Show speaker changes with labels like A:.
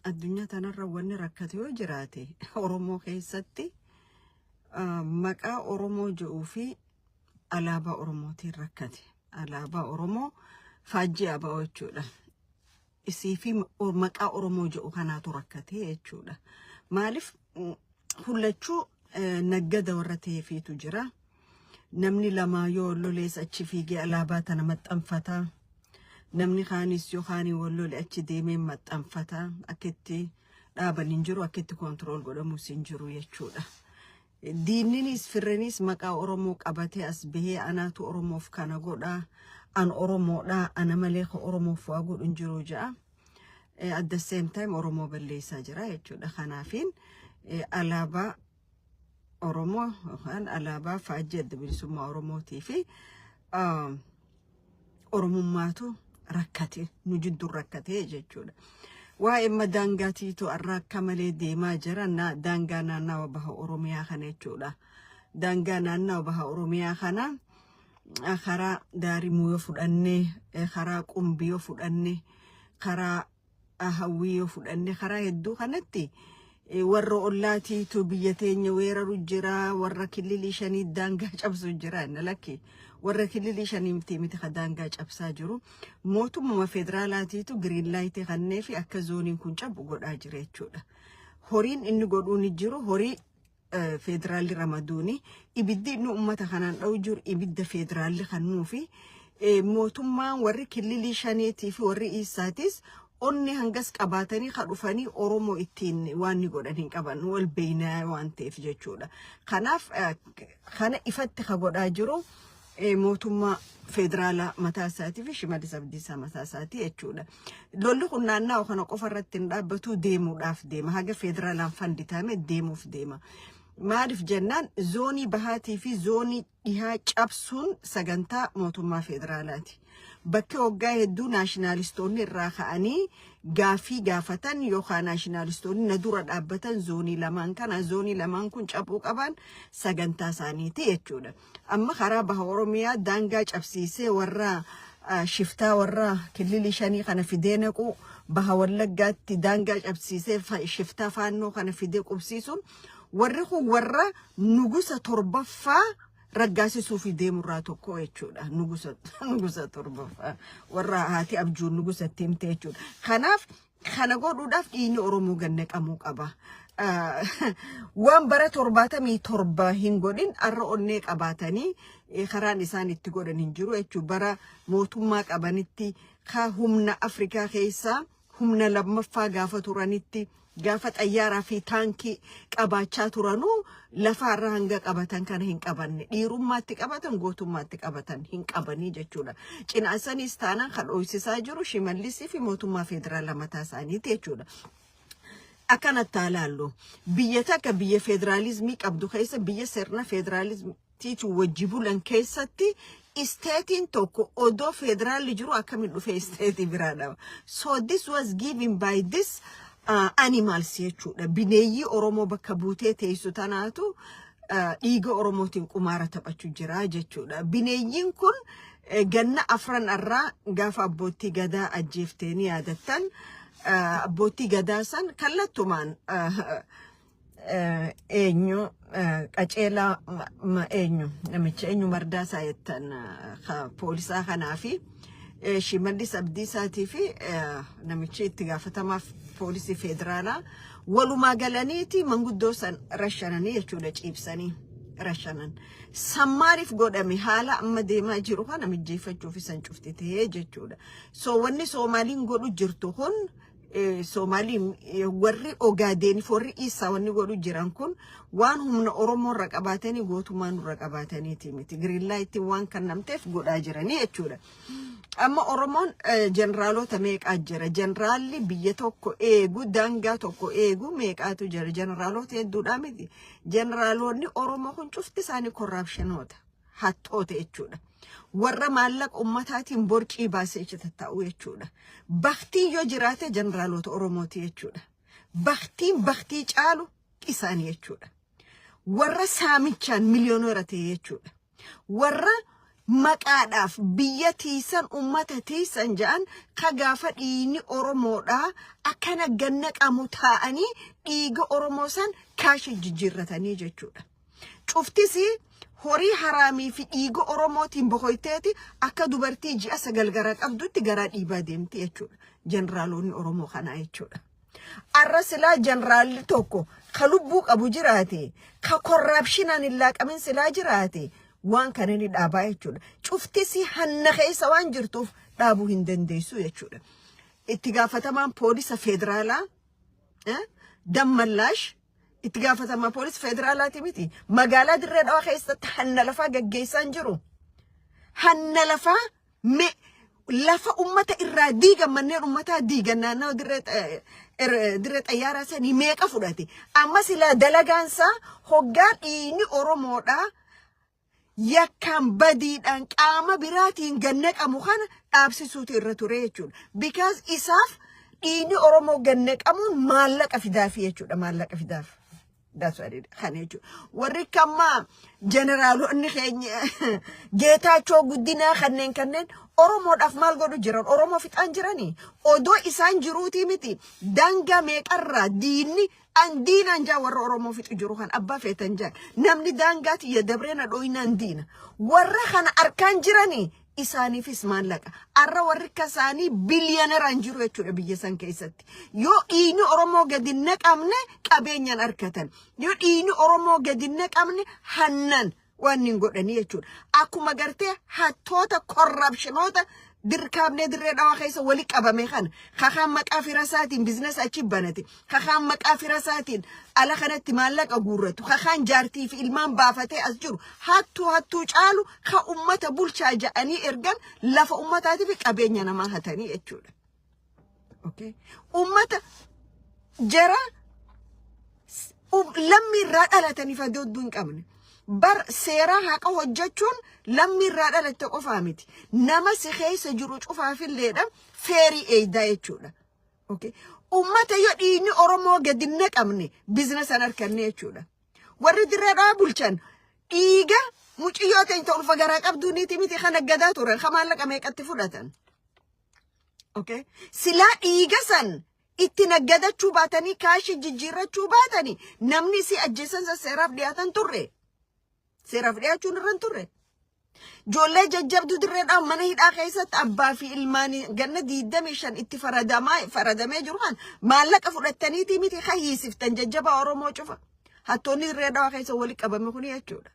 A: addunyaa tanarra wanni rakkate yoo jiraate Oromoo keessatti maqaa Oromoo jedhuu fi alaabaa Oromootiin rakkate. Alaabaa Oromoo faajjii aba'oo jechuudha. Isii fi maqaa Oromoo jedhu kanaatu rakkate jechuudha. Maaliif hullachuu naggada warra ta'eefiitu jira. Namni lama yoo lolees achi fiigee alaabaa tana maxxanfata. Namni kaanis yoo kaanii wallole achi deemee maxxanfata. Akkitti dhaaban hin jiru, akkitti kontrool godhamus hin jiru jechuudha. Diinninis firrenis maqaa Oromoo qabatee as bahee anaatu Oromoof kana godhaa. An Oromoodhaa ana malee ka Oromoof waa godhu hin jiru ja'a. At the same time Oromoo balleessaa jira jechuudha. Kanaafiin alaabaa Oromoo yookaan alaabaa faajjii adda bilisummaa Oromootii fi Oromummaatu rakkate, nu jidduu rakkate jechuudha. Waa'ee madaangaatiitu irraa akka malee deemaa jira. Daangaa naannawa baha Oromiyaa kana jechuudha. Daangaa naannawa baha Oromiyaa kana karaa Daarimuu yoo fudhanne, karaa Qumbii yoo fudhanne, karaa Hawwii yoo fudhanne, karaa hedduu kanatti warra ollaatiitu biyya teenya weeraru jira, warra kililii shanii daangaa cabsu jira. Lakki warra kililii shanii miti ka daangaa cabsaa jiru. Mootummaa federaalaatiitu green light kannee fi akka zooniin kun cabu godhaa jira jechuudha. Horiin inni godhuun jiru horii federaalli ramaduuni. Ibiddi inni uummata kanaan dha'u jiru ibidda federaalli kannuu fi mootummaan warri kililii shaniitii fi warri isaatis onni hangas qabaatanii dhufanii Oromoo ittiin waan ni godhan hin qaban wal beeynaa waan ta'eef jechuudha. Kanaaf kana ifatti ka godhaa jiru mootummaa federaalaa mataa isaatii fi Shimallis Abdiisaa mataa isaatii jechuudha. Lolli kun naannoo kana qofa irratti hin dhaabbatu, deemuudhaaf deema. Haga federaalaan fanditame deemuuf deema. Maaliif jennaan zoonii bahaatii fi zoonii dhihaa cabsuun sagantaa mootummaa federaalaati. Bakki hoggaa hedduu naashinaalistoonni irraa ka'anii gaafii gaafatan yookaan naashinaalistoonni na dura dhaabbatan zoonii lamaan kana. Zoonii lamaan kun cabuu qaban sagantaa isaaniiti jechuudha. Amma karaa baha Oromiyaa daangaa cabsiisee warra shiftaa warra kililii shanii kana fidee naqu, baha Wallaggaatti daangaa cabsiisee shiftaa faannoo kana fidee qubsiisuun warri kun warra nugusa torbaffaa raggaasisuu fi deemurraa tokko jechuudha. Nugusa torbaffaa warra haati abjuun nugusa himte jechuudha. Kanaaf kana godhuudhaaf dhiigni Oromoo gannaqamuu qaba. Waan bara 77 hin godhin arra onnee qabaatanii karaan isaan itti godhan hin jiru jechuudha. Bara mootummaa qabanitti ka humna Afrikaa keessaa humna lammaffaa gaafa turanitti gaafa xayyaaraa fi taankii qabaachaa turanuu lafaarra hanga qabatan kana hin qabanne. Dhiirummaatti qabatan, gootummaatti qabatan hin qabanii jechuudha. Cinaasanis taanaan kan dhoysisaa jiru Shimallisii fi mootummaa federaalaa mataa isaaniiti jechuudha. Akkanatti ilaallu biyya takka biyya federaalizimii qabdu keessa biyya sirna federaalizimiitu wajji bulan keessatti isteetiin tokko odoo federaalli jiru akkamiin dhufee isteetii biraa dhaba. So this was given by this animals jechuudha. Bineeyyii Oromoo bakka buutee teessu tanaatu dhiiga Oromootiin qumaara taphachuu jira jechuudha. Bineeyyiin kun ganna afran irraa gaafa abbootii gadaa ajjeeftanii yaadattan abbootii gadaa san kallattumaan eenyu qaceelaa eenyu namicha eenyu Mardaasaa jettan poolisaa kanaa fi Shimallis Abdiisaatii fi namicha itti gaafatamaa poolisii federaalaa walumaa galaniiti manguddoo san rashananii jechuudha. Ciibsanii rashanan sammaariif godhame haala amma deemaa jiru kana mijjeeffachuuf isan cufti ta'ee jechuudha. So wanni Soomaaliin godhu jirtu kun Soomaaliin warri Ogaadeeniif warri Isaa wanni godhu jiran kun waan humna Oromoo irra qabaatanii gootummaan irra qabaataniiti miti. Green light waan kan namteef godhaa jiranii jechuudha. Amma Oromoon generaalota meeqaa jira? Generaalli biyya tokko eegu, daangaa tokko eegu meeqaatu jira? Generaalota hedduudha miti. Generaalonni Oromoo kun cufti isaanii korraapshinoota, hattoota jechuudha. Warra maallaqa ummataatiin borcii baasee taa'u jechuudha. Baktiin yoo jiraate generaalota Oromooti jechuudha. Baktii caalu isaanii jechuudha. Warra saamichaan miliyooneera ta'e jechuudha. Warra maqaadhaaf biyya tiisan ummata tiisan ja'an ka gaafa dhiini Oromoodhaa akkana gannaqamu ta'anii dhiiga Oromoo san kaashii jijjiirratanii jechuudha. Cuftisi horii haraamii fi dhiiga Oromootiin boqoyteeti akka dubartii ji'a 9 gara qabdutti garaa dhiibaa deemti jechuudha. Jeneraaloonni Oromoo kana jechuudha. Arra silaa jeneraalli tokko ka lubbuu qabu jiraate ka korraapshinaan illaa qamin silaa jiraate waan kana ni dhaabaa jechuudha. Cuftisi hanna keessa waan jirtuuf dhaabuu hin dandeessu jechuudha. Itti gaafatamaan poolisa federaalaa Dammallaash itti gaafatamaa poolisa federaalaati miti magaalaa Dirree Dhawaa keessatti hanna lafaa gaggeessan jiru. Hanna lafaa lafa ummata irraa diigan manneen ummataa diigan naannoo Dirree Xayyaaraa sanii meeqa fudhate amma silaa dalagaansaa hoggaan dhiini Oromoodhaa yakkaan badiidhaan qaama biraatiin gannaqamu kana dhaabsisuutu irra ture jechuudha. Because isaaf dhiini Oromoo gannaqamuun maallaqa fidaafi jechuudha. Maallaqa fidaaf. That's what it is. Warri kamma generaalonni keenya Geetaachoo Guddinaa kanneen Oromoodhaaf maal godhu jiran Oromoo fixaan jiranii odoo isaan jiruutii miti daangaa meeqarraa diinni diinaan jaa warra Oromoo fixu jiru kan abbaa feetan jaa namni daangaati yadabrena dhoyinaan diina warra kana arkaan jiranii isaaniifis maallaqa arra warri kasaanii biliyooneraan jiru jechuudha biyya san keessatti yoo dhiini Oromoo gadi naqamne qabeenyaan arkatan yoo dhiini Oromoo gadi naqamne hannan waan hin godhanii jechuudha akkuma gartee hattoota korrapshinoota dirkaabne Dirree Dhawaa keessa wali qabame kan kakaan maqaa firasaatiin biizines achi banate kakaan maqaa firasaatiin ala kanatti maallaqa guurratu kakaan jaartii fi ilmaan baafatee as jiru hattuu caalu ka ummata bulchaa ja'anii ergan lafa ummataatiif qabeenya namaa hatanii jechuudha. Okay, ummata jara lammiirraa dhalatanii fadoodduu hin qabne. Bar seera haqa hojjechuun lammiirraa dhalatte qofaa miti nama si keessa jiru cufaafilleedha feerii eeydaa jechuudha. Okay, ummata yoo dhiini Oromoo gadi naqamne biizinesan harkanne jechuudha. Warri Dirree Dhawaa bulchan dhiiga muciyyoo ta'in ta'u ulfa garaa qabduu niiti miti kan naggadaa turan kan maallaqa meeqatti fudhatan. Okay, silaa dhiiga san itti naggadachuu baatanii kaashii jijjiirrachuu baatanii namni si ajjeesan seeraaf dhiyaatan turre. Seeraaf dhiyaachuun irraan turre. Ijoollee jajjabduu Dirree Dhawaa mana hidhaa keessatti abbaa fi ilmaanii ganna 25 itti faradamee jiru kan maallaqa fudhataniitii miti kan hiisiftan jajjabaa Oromoo cufa. Hattoonni Dirree Dhawaa keessa wali qabame kun jechuudha.